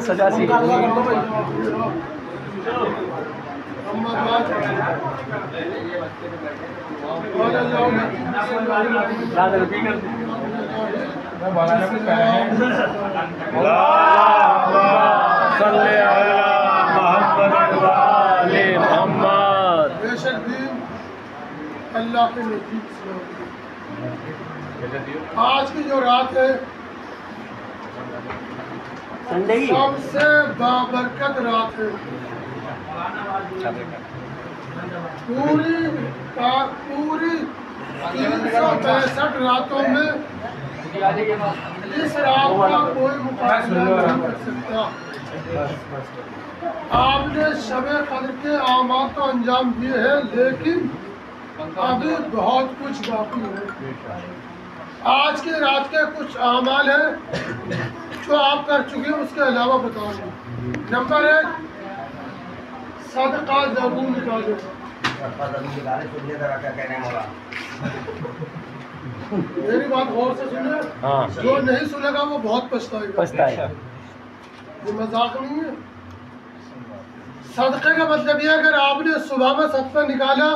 سجا سی بے شک دین اللہ کے نزدیک آج کی جو رات ہے سب سے بابرکت رات ہے. پوری 365 راتوں میں اس رات کا کوئی مقابلہ نہیں کر سکتا. آپ نے شب قدر کے اعمال تو انجام دیے ہیں لیکن ابھی بہت کچھ باقی ہے. آج کی رات کے کچھ اعمال ہیں جو آپ کر چکے ہیں، اس کے علاوہ بتاؤں گا. نمبر 1 صدقہ ضرور نکالو. میری بات غور سے سنیں، جو نہیں سنے گا وہ بہت پچھتائے گا. یہ مذاق نہیں ہے. صدقے کا مطلب یہ ہے اگر آپ نے صبح میں صدقہ نکالا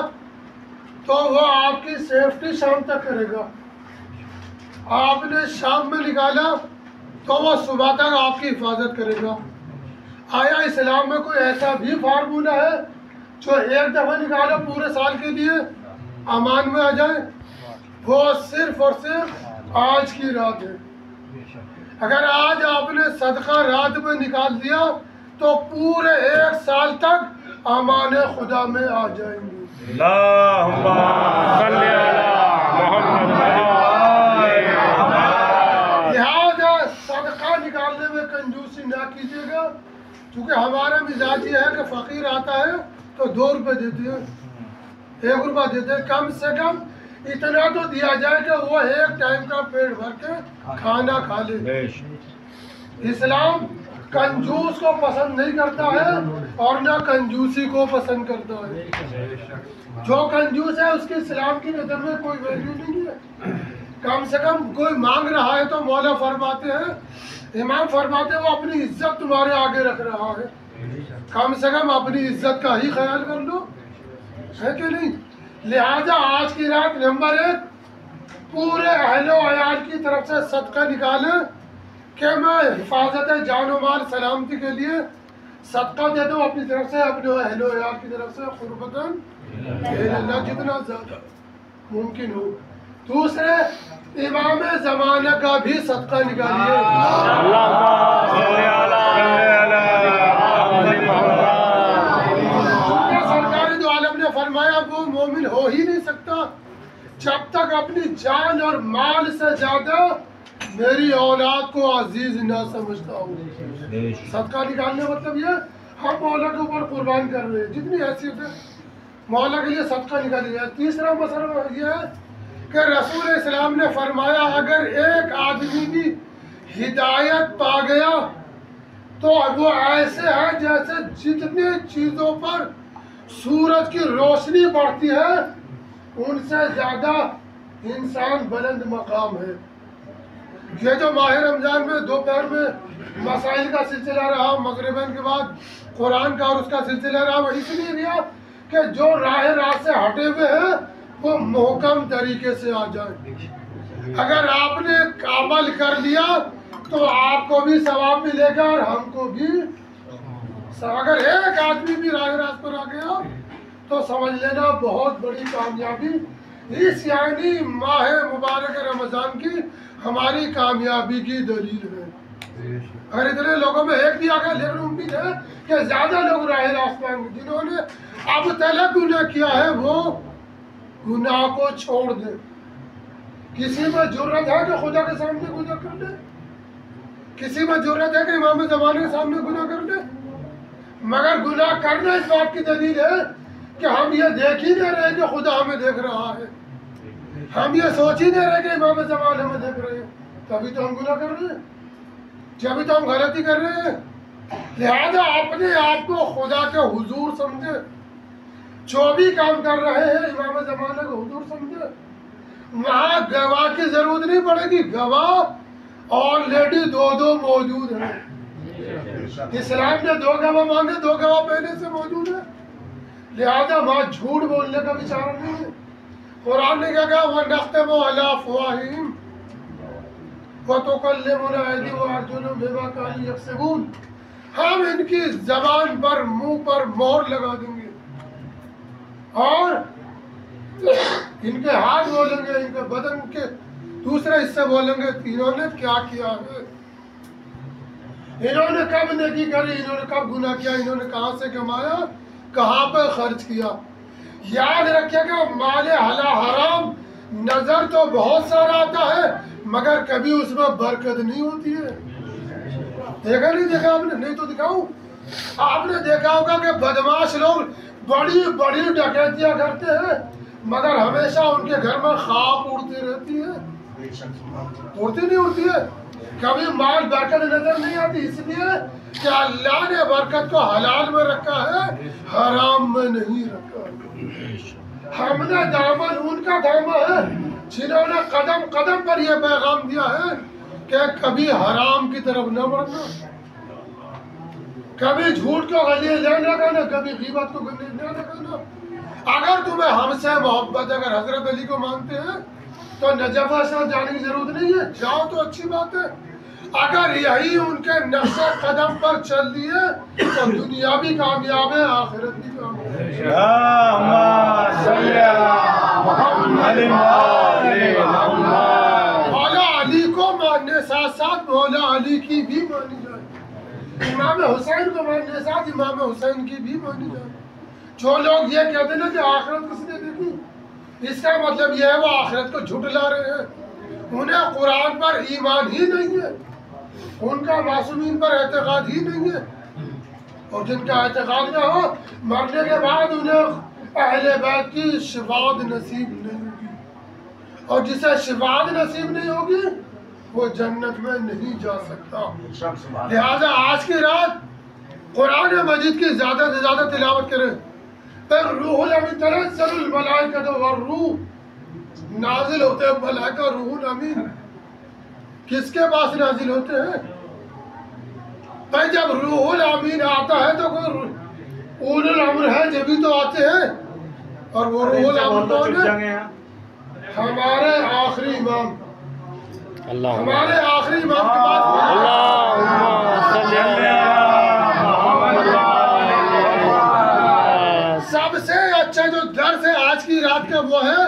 تو وہ آپ کی سیفٹی شام تک کرے گا. آپ نے شام میں نکالا تو وہ صبح تک آپ کی حفاظت کرے گا. آیا اسلام میں کوئی ایسا بھی فارمولہ ہے جو ایک دفعہ نکالا پورے سال کے لیے امان میں آ جائے؟ وہ صرف اور صرف آج کی رات ہے. اگر آج آپ نے صدقہ رات میں نکال دیا تو پورے 1 سال تک امان خدا میں آ جائیں گے. اللہم صلی علی محمد. لہٰذا صدقہ نکالنے میں کنجوسی نہ کیجیے گا، کیونکہ ہمارا مزاج یہ ہے کہ فقیر آتا ہے تو 2 روپے دیتے ہیں، 1 روپیہ دیتے ہیں. کم سے کم اتنا تو دیا جائے کہ وہ ایک ٹائم کا پیٹ بھر کے کھانا کھا لے. اسلام کنجوس کو پسند نہیں کرتا ہے اور نہ کنجوسی کو پسند کرتا ہے. جو کنجوس ہے اس کی اسلام کی نظر میں کوئی ویلیو نہیں ہے. کم سے کم کوئی مانگ رہا ہے تو مولا فرماتے ہیں، امام فرماتے ہیں وہ اپنی عزت تمہارے آگے رکھ رہا ہے، کم سے کم اپنی عزت کا ہی خیال کر لو، ہے کہ نہیں؟ لہٰذا آج کی رات نمبر 1 پورے اہل و عیال کی طرف سے صدقہ نکالیں کہ میں حفاظت جان و مال سلامتی کے لیے صدقہ دے دوں اپنی طرف سے، اپنے اہل و عیال کی طرف سے قربتاً اللہ جتنا زیادہ ممکن ہو. دوسرے امام زمانہ کا بھی صدقہ نکالیے. سرکار دو عالم نے فرمایا وہ مومن ہو ہی نہیں سکتا جب تک اپنی جان اور مال سے زیادہ میری اولاد کو عزیز نہ سمجھتا ہوں. صدقہ نکالنے مطلب یہ ہم مولا کے اوپر قربان کر رہے ہیں، جتنی حیثیت ہے مولا کے لیے صدقہ نکالیے. تیسرا مسئلہ یہ ہے کہ رسول اسلام نے فرمایا اگر ایک آدمی بھی ہدایت پا گیا تو وہ ایسے ہے جیسے جتنی چیزوں پر سورج کی روشنی پڑتی ہے ان سے زیادہ انسان بلند مقام ہے. یہ جو ماہ رمضان میں دوپہر میں مسائل کا سلسلہ رہا، مغربین کے بعد قرآن کا اور اس کا سلسلہ رہا، وہ اس لیے رہا کہ جو راہ راست سے ہٹے ہوئے ہیں وہ محکم طریقے سے آ جائے. اگر آپ نے عمل کر لیا تو آپ کو بھی ثواب ملے گا اور ہم کو بھی. اگر ایک آدمی بھی راہ راست پر آ گیا تو سمجھ لینا بہت بڑی کامیابی. اس یعنی ماہ مبارک رمضان کی ہماری کامیابی کی دلیل ہے. اگر اتنے لوگوں میں ایک بھی آ گیا، لیکن امید ہے کہ زیادہ لوگ راہ راست پر آئیں گے. جنہوں نے اب تلک گناہ کیا ہے وہ گناہ کو چھوڑ دے. کسی میں جرت ہے کہ خدا کے سامنے گناہ کر دے؟ کسی میں جرت ہے کہ امام زمانے کے سامنے گناہ کر دے؟ مگر گناہ کرنا اس بات کی دلیل ہے کہ ہم یہ دیکھ ہی نہیں رہے کہ خدا ہمیں دیکھ رہا ہے، ہم یہ سوچ ہی نہیں رہے کہ امام زمان ہمیں دیکھ رہے ہیں، تبھی تو ہم گناہ کر رہے ہیں، جبھی تو ہم غلطی کر رہے ہیں. لہذا اپنے آپ کو خدا کے حضور سمجھے، جو بھی کام کر رہے ہیں امام زمانہ کو حضور سمجھے. وہاں گواہ کی ضرورت نہیں پڑے گی، گواہ آلریڈی دو موجود ہیں. اسلام نے 2 گواہ مانگے، 2 گواہ پہلے سے موجود ہیں، لہذا وہاں جھوٹ بولنے کا بھی چارہ نہیں ہے. قرآن نے کیا کہا وَنَخْتِمُ عَلَىٰ أَفْوَاهِهِمْ وَتُكَلِّمُنَا أَيْدِيهِمْ وَأَرْجُلُهُم بِمَا كَانُوا يَكْسِبُونَ. ہم ان کی زبان پر، منہ پر مہر لگا دیں گے، اور ان کے ہاتھ بولیں گے، ان کے بدن کے دوسرے حصے بولیں گے انہوں نے کیا کیا ہے، انہوں نے کب نیکی کری، انہوں نے کب گناہ کیا، انہوں نے کہاں سے کمایا، کہاں پہ خرچ کیا. یاد رکھیے گا مال حرام نظر تو بہت سارا آتا ہے مگر کبھی اس میں برکت نہیں ہوتی ہے. دیکھا نہیں دیکھا آپ نے؟ نہیں تو دکھاؤں. آپ نے دیکھا ہوگا کہ بدماش لوگ بڑی بڑی ڈکیتیاں کرتے ہیں مگر ہمیشہ ان کے گھر میں خاک اڑتی رہتی ہے. اڑتی نہیں اڑتی ہے، کبھی مال برکت نظر نہیں آتی، اس لیے کہ اللہ نے برکت کو حلال میں رکھا ہے، حرام میں نہیں رکھا. ہم نے دامن ان کا دامن ہے جنہوں نے قدم قدم پر یہ پیغام دیا ہے کہ کبھی حرام کی طرف نہ بڑھنا، کبھی جھوٹ کو گلے نہ کرنا، کبھی غیبت کو گلے نہ کرنا. اگر تمہیں ہم سے محبت، اگر حضرت علی کو مانتے ہیں تو نجف سے جانے کی ضرورت نہیں ہے، جاؤ تو اچھی بات ہے. اگر یہی ان کے نقش قدم پر چل دیے تو دنیا بھی کامیاب ہے، آخرت بھی کامیاب ہے. مولا علی کو ماننے ساتھ ساتھ مولا علی کی بھی مانی جائے، امام حسین کو ماننے ساتھ امام حسین کی بھی مانی جائے. جو لوگ یہ کہتے ہیں کہ آخرت کس نے دیکھی، اس کا مطلب یہ ہے وہ آخرت کو جھٹلا رہے ہیں. انہیں قرآن پر ایمان ہی نہیں ہے، ان کا معصومین پر اعتقاد ہی نہیں ہے، اور جن کا اعتقاد نہ ہو مرنے کے بعد انہیں اہل بیت کی شفاعت نصیب نہیں ہوگی، اور جسے شفاعت نصیب نہیں ہوگی وہ جنت میں نہیں جا سکتا. لہذا آج کی رات قرآن مجید کی زیادہ سے زیادہ تلاوت کریں. پھر روح الامین تنزل الملائکۃ والروح، نازل ہوتے ہیں ملائکہ روح الامین. کس کے پاس نازل ہوتے ہیں؟ بھائی جب روح الامین آتا ہے تو کوئی اول الامر ہے جبھی تو آتے ہیں، اور وہ روح الامر کون ہے؟ ہمارے آخری امام، ہمارے آخری امام کے پاس سب سے اچھا جو درس ہے آج کی رات کا وہ ہے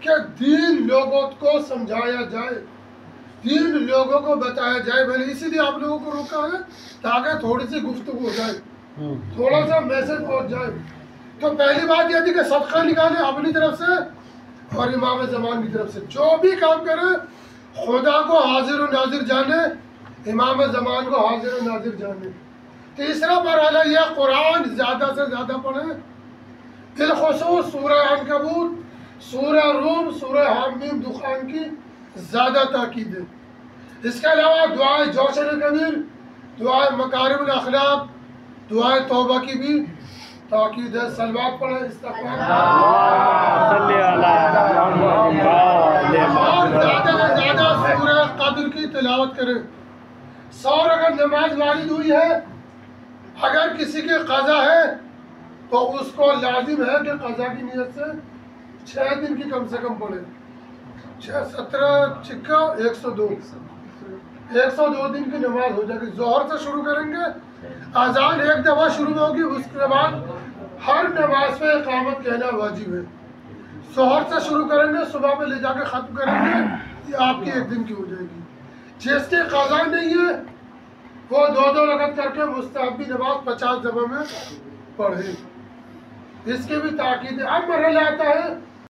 کہ دین لوگوں کو سمجھایا جائے، دین لوگوں کو بتایا جائے. میں نے اسی لیے آپ لوگوں کو روکا ہے تاکہ تھوڑی سی گفتگو ہو جائے، تھوڑا سا میسج پہنچ جائے. تو پہلی بات یہ تھی کہ صدقہ نکالے اپنی طرف سے اور امام زمان کی طرف سے. جو بھی کام کرے خدا کو حاضر و ناظر جانے، امام زمان کو حاضر و ناظر جانے. تیسرا مرحلہ یہ قرآن زیادہ سے زیادہ پڑھیں، بالخصوص سورہ عنکبوت، سورہ روم، سورہ حامیم دخان کی زیادہ تاکید ہے. اس کے علاوہ دعائے جوشن کبیر، دعائے مکارم الاخلاق، دعائے توبہ کی بھی تاکید ہے. صلوات پڑھیں، استغفار اور زیادہ سے زیادہ سورہ قدر کی تلاوت کریں. 100 اگر نماز وارد ہوئی ہے، اگر کسی کی قضا ہے تو اس کو لازم ہے کہ قضا کی نیت سے 6 دن کی کم سے کم پڑھے. 6 17 چکا 102 دن کی نماز ہو جائے گی. ظہر سے شروع کریں گے، اذان 1 دفعہ شروع ہوگی، اس کے بعد ہر نماز پہ اقامت کہنا واجب ہے. ظہر سے شروع کریں گے، صبح پہ لے جا کے ختم کریں گے، یہ آپ کی 1 دن کی ہو جائے گی. جس کی قضا نہیں ہے وہ 2 رکعت کر کے مستحبی نماز 50 دفعہ میں پڑھے. اس کی بھی تاکید ہے. اب مرحلہ آتا ہے